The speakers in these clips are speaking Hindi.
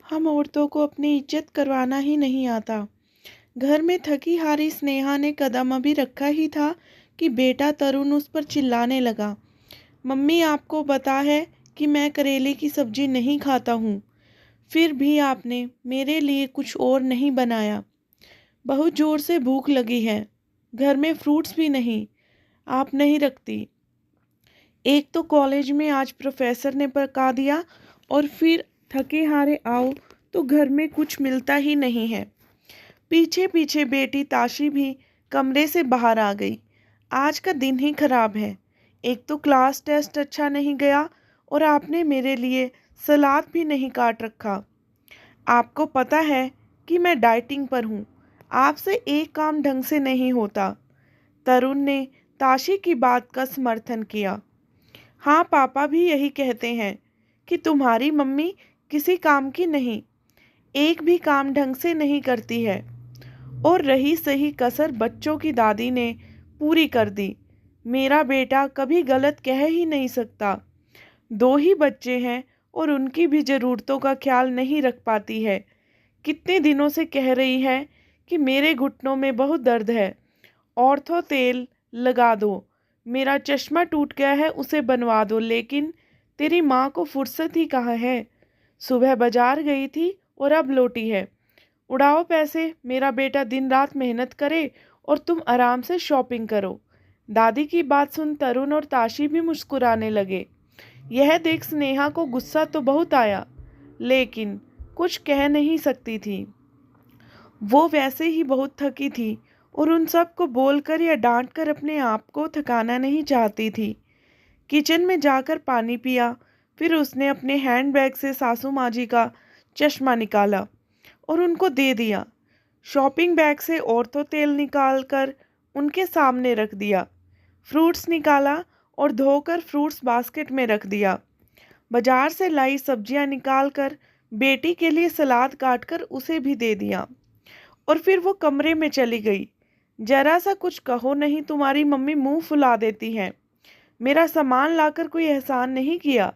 हम औरतों को अपनी इज्जत करवाना ही नहीं आता। घर में थकी हारी स्नेहा ने कदम अभी रखा ही था कि बेटा तरुण उस पर चिल्लाने लगा। मम्मी, आपको पता है कि मैं करेले की सब्जी नहीं खाता हूँ। फिर भी आपने मेरे लिए कुछ और नहीं बनाया। बहुत जोर से भूख लगी है। घर में फ्रूट्स भी नहीं, आप नहीं रखती। एक तो कॉलेज में आज प्रोफेसर ने पका दिया और फिर थके हारे आओ तो घर में कुछ मिलता ही नहीं है। पीछे पीछे बेटी ताशी भी कमरे से बाहर आ गई। आज का दिन ही खराब है। एक तो क्लास टेस्ट अच्छा नहीं गया और आपने मेरे लिए सलाद भी नहीं काट रखा। आपको पता है कि मैं डाइटिंग पर हूँ। आपसे एक काम ढंग से नहीं होता। तरुण ने ताशी की बात का समर्थन किया। हाँ, पापा भी यही कहते हैं कि तुम्हारी मम्मी किसी काम की नहीं, एक भी काम ढंग से नहीं करती है। और रही सही कसर बच्चों की दादी ने पूरी कर दी। मेरा बेटा कभी गलत कह ही नहीं सकता। दो ही बच्चे हैं और उनकी भी ज़रूरतों का ख्याल नहीं रख पाती है। कितने दिनों से कह रही है कि मेरे घुटनों में बहुत दर्द है, ऑर्थो तेल लगा दो। मेरा चश्मा टूट गया है, उसे बनवा दो। लेकिन तेरी माँ को फुर्सत ही कहाँ है। सुबह बाजार गई थी और अब लौटी है। उड़ाओ पैसे, मेरा बेटा दिन रात मेहनत करे और तुम आराम से शॉपिंग करो। दादी की बात सुन तरुण और ताशी भी मुस्कुराने लगे। यह देख स्नेहा को गुस्सा तो बहुत आया, लेकिन कुछ कह नहीं सकती थी। वो वैसे ही बहुत थकी थी और उन सब को बोलकर या डांटकर अपने आप को थकाना नहीं चाहती थी। किचन में जाकर पानी पिया, फिर उसने अपने हैंडबैग से सासू माँ जी का चश्मा निकाला और उनको दे दिया। शॉपिंग बैग से ऑर्थो तेल निकालकर उनके सामने रख दिया। फ्रूट्स निकाला और धोकर फ्रूट्स बास्केट में रख दिया। बाजार से लाई सब्जियां निकालकर बेटी के लिए सलाद काटकर उसे भी दे दिया और फिर वो कमरे में चली गई। जरा सा कुछ कहो नहीं, तुम्हारी मम्मी मुंह फुला देती है। मेरा सामान लाकर कोई एहसान नहीं किया,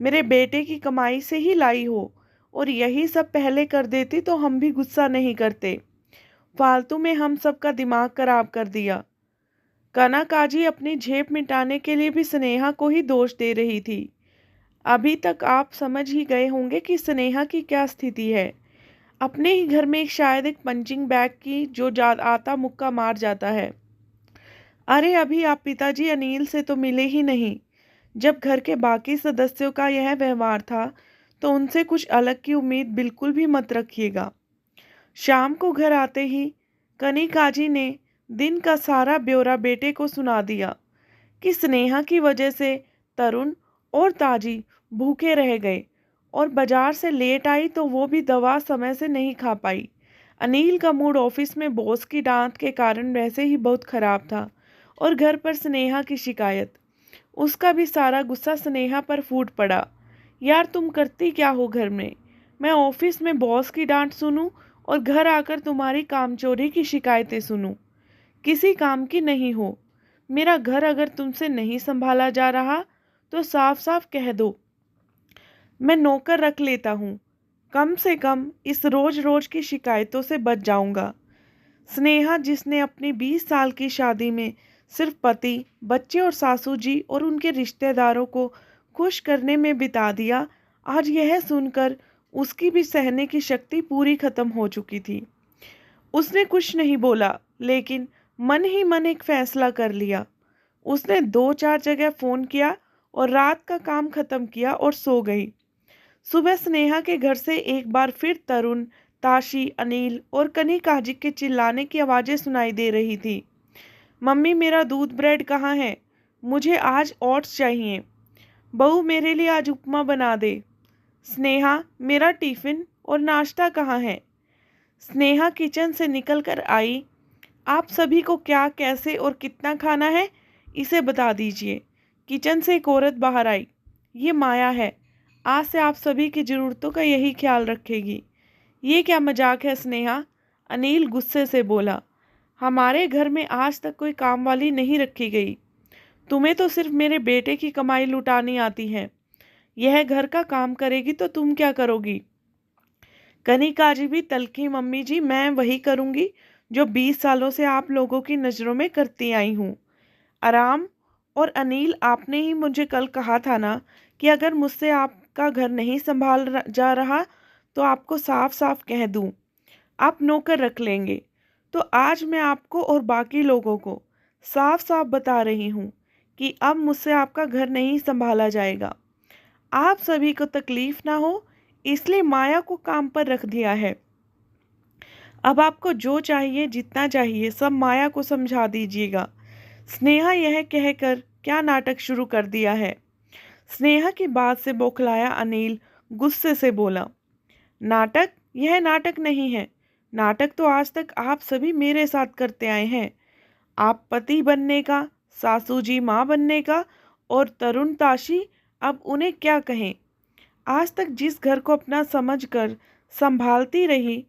मेरे बेटे की कमाई से ही लाई हो, और यही सब पहले कर देती तो हम भी गुस्सा नहीं करते। फालतू में हम सबका दिमाग खराब कर दिया। कनकाजी अपनी झेप मिटाने के लिए भी स्नेहा को ही दोष दे रही थी। अभी तक आप समझ ही गए होंगे कि स्नेहा की क्या स्थिति है। अपने ही घर में शायद एक पंचिंग बैग की जो आता मुक्का मार जाता है। अरे अभी आप पिताजी अनिल से तो मिले ही नहीं। जब घर के बाकी सदस्यों का यह व्यवहार था तो उनसे कुछ अलग की उम्मीद बिल्कुल भी मत रखिएगा। शाम को घर आते ही कनिकाजी ने दिन का सारा ब्यौरा बेटे को सुना दिया कि स्नेहा की वजह से तरुण और ताजी भूखे रह गए और बाजार से लेट आई तो वो भी दवा समय से नहीं खा पाई। अनिल का मूड ऑफिस में बॉस की डांट के कारण वैसे ही बहुत खराब था और घर पर स्नेहा की शिकायत। उसका भी सारा गुस्सा स्नेहा पर फूट पड़ा। यार, तुम करती क्या हो घर में? मैं ऑफिस में बॉस की डांट सुनूं और घर आकर तुम्हारी कामचोरी की शिकायतें सुनूं। किसी काम की नहीं हो। मेरा घर अगर तुमसे नहीं संभाला जा रहा तो साफ साफ कह दो, मैं नौकर रख लेता हूँ। कम से कम इस रोज रोज की शिकायतों से बच जाऊंगा। स्नेहा, जिसने अपनी 20 साल की शादी में सिर्फ पति, बच्चे और सासू जी और उनके रिश्तेदारों को खुश करने में बिता दिया, आज यह सुनकर उसकी भी सहने की शक्ति पूरी खत्म हो चुकी थी। उसने कुछ नहीं बोला, लेकिन मन ही मन एक फैसला कर लिया। उसने 2-4 जगह फ़ोन किया और रात का काम खत्म किया और सो गई। सुबह स्नेहा के घर से एक बार फिर तरुण, ताशी, अनिल और कनिकाजी के चिल्लाने की आवाज़ें सुनाई दे रही थी। मम्मी, मेरा दूध ब्रेड कहाँ है? मुझे आज ओट्स चाहिए। बहू, मेरे लिए आज उपमा बना दे। स्नेहा, मेरा टिफ़िन और नाश्ता कहाँ है? स्नेहा किचन से निकलकर आई। आप सभी को क्या, कैसे और कितना खाना है, इसे बता दीजिए। किचन से एक औरत बाहर आई। ये माया है। आज से आप सभी की ज़रूरतों का यही ख्याल रखेगी। ये क्या मजाक है स्नेहा? अनिल गुस्से से बोला। हमारे घर में आज तक कोई काम वाली नहीं रखी गई। तुम्हें तो सिर्फ मेरे बेटे की कमाई लुटानी आती है। यह घर का काम करेगी तो तुम क्या करोगी? कनिका जी भी तलखी, मम्मी जी मैं वही करूँगी जो 20 सालों से आप लोगों की नज़रों में करती आई हूँ। आराम। और अनिल, आपने ही मुझे कल कहा था ना कि अगर मुझसे आपका घर नहीं जा रहा तो आपको साफ साफ कह दूँ, आप नौकर रख लेंगे। तो आज मैं आपको और बाकी लोगों को साफ साफ बता रही हूँ कि अब मुझसे आपका घर नहीं संभाला जाएगा। आप सभी को तकलीफ ना हो इसलिए माया को काम पर रख दिया है। अब आपको जो चाहिए, जितना चाहिए, सब माया को समझा दीजिएगा। स्नेहा यह कहकर क्या नाटक शुरू कर दिया है। स्नेहा की बात से बौखलाया अनिल गुस्से से बोला, नाटक? यह नाटक नहीं है। नाटक तो आज तक आप सभी मेरे साथ करते आए हैं। आप पति बनने का, सासू जी माँ बनने का, और तरुण ताशी, अब उन्हें क्या कहें। आज तक जिस घर को अपना समझकर संभालती रही,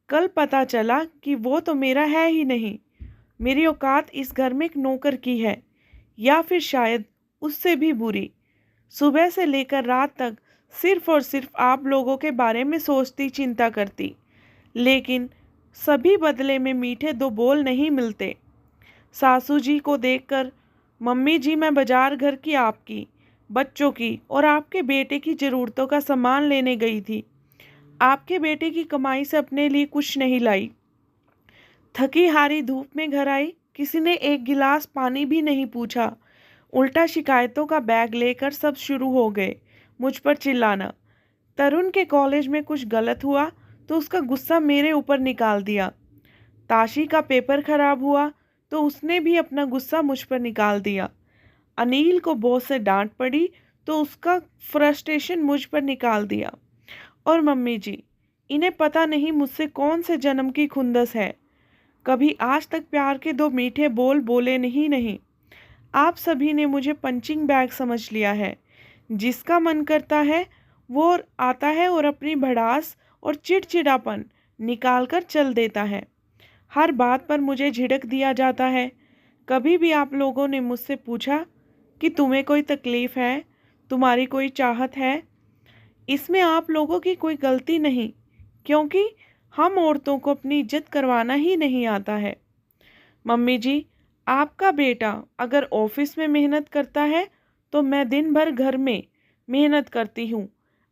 कल पता चला कि वो तो मेरा है ही नहीं। मेरी औकात इस घर में एक नौकर की है, या फिर शायद उससे भी बुरी। सुबह से लेकर रात तक सिर्फ और सिर्फ आप लोगों के बारे में सोचती, चिंता करती, लेकिन सभी बदले में मीठे दो बोल नहीं मिलते। सासू जी को देखकर, मम्मी जी मैं बाजार घर की आपकी, बच्चों की और आपके बेटे की ज़रूरतों का सामान लेने गई थी। आपके बेटे की कमाई से अपने लिए कुछ नहीं लाई। थकी हारी धूप में घर आई, किसी ने एक गिलास पानी भी नहीं पूछा। उल्टा शिकायतों का बैग लेकर सब शुरू हो गए मुझ पर चिल्लाना। तरुण के कॉलेज में कुछ गलत हुआ तो उसका गुस्सा मेरे ऊपर निकाल दिया। ताशी का पेपर खराब हुआ तो उसने भी अपना गुस्सा मुझ पर निकाल दिया। अनिल को बॉस से डांट पड़ी तो उसका फ्रस्ट्रेशन मुझ पर निकाल दिया। और मम्मी जी, इन्हें पता नहीं मुझसे कौन से जन्म की खुंदस है। कभी आज तक प्यार के दो मीठे बोल बोले नहीं। आप सभी ने मुझे पंचिंग बैग समझ लिया है। जिसका मन करता है वो आता है और अपनी भड़ास और चिड़चिड़ापन निकाल कर चल देता है। हर बात पर मुझे झिड़क दिया जाता है। कभी भी आप लोगों ने मुझसे पूछा कि तुम्हें कोई तकलीफ़ है, तुम्हारी कोई चाहत है? इसमें आप लोगों की कोई गलती नहीं, क्योंकि हम औरतों को अपनी इज्जत करवाना ही नहीं आता है। मम्मी जी, आपका बेटा अगर ऑफिस में मेहनत करता है तो मैं दिन भर घर में मेहनत करती हूँ।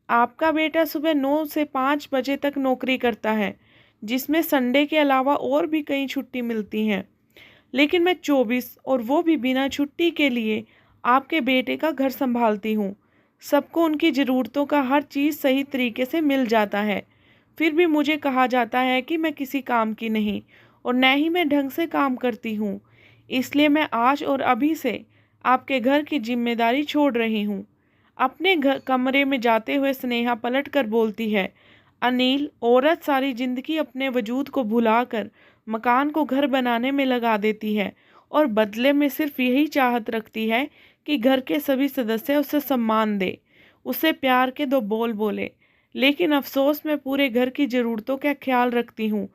आपका बेटा सुबह 9 से 5 बजे तक नौकरी करता है, जिसमें संडे के अलावा और भी कई छुट्टी मिलती हैं। लेकिन मैं 24 और वो भी बिना छुट्टी के लिए आपके बेटे का घर संभालती हूँ। सबको उनकी ज़रूरतों का हर चीज़ सही तरीके से मिल जाता है। फिर भी मुझे कहा जाता है कि मैं किसी काम की नहीं और न ही मैं ढंग से काम करती हूँ। इसलिए मैं आज और अभी से आपके घर की जिम्मेदारी छोड़ रही हूँ। अपने घर कमरे में जाते हुए स्नेहा पलट कर बोलती है, अनिल, औरत सारी जिंदगी अपने वजूद को भुलाकर मकान को घर बनाने में लगा देती है और बदले में सिर्फ यही चाहत रखती है कि घर के सभी सदस्य उसे सम्मान दे, उसे प्यार के दो बोल बोले। लेकिन अफसोस मैं पूरे घर की ज़रूरतों का ख्याल रखती हूँ,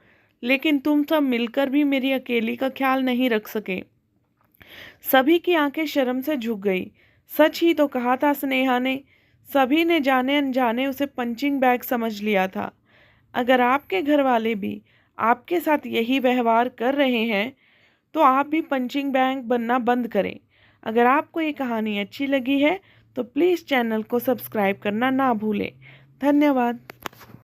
लेकिन तुम सब मिलकर भी मेरी अकेली का ख्याल नहीं रख सके। सभी की आंखें शर्म से झुक गई। सच ही तो कहा था स्नेहा ने। सभी ने जाने अनजाने उसे पंचिंग बैग समझ लिया था। अगर आपके घर वाले भी आपके साथ यही व्यवहार कर रहे हैं तो आप भी पंचिंग बैग बनना बंद करें। अगर आपको ये कहानी अच्छी लगी है तो प्लीज़ चैनल को सब्सक्राइब करना ना भूलें। धन्यवाद।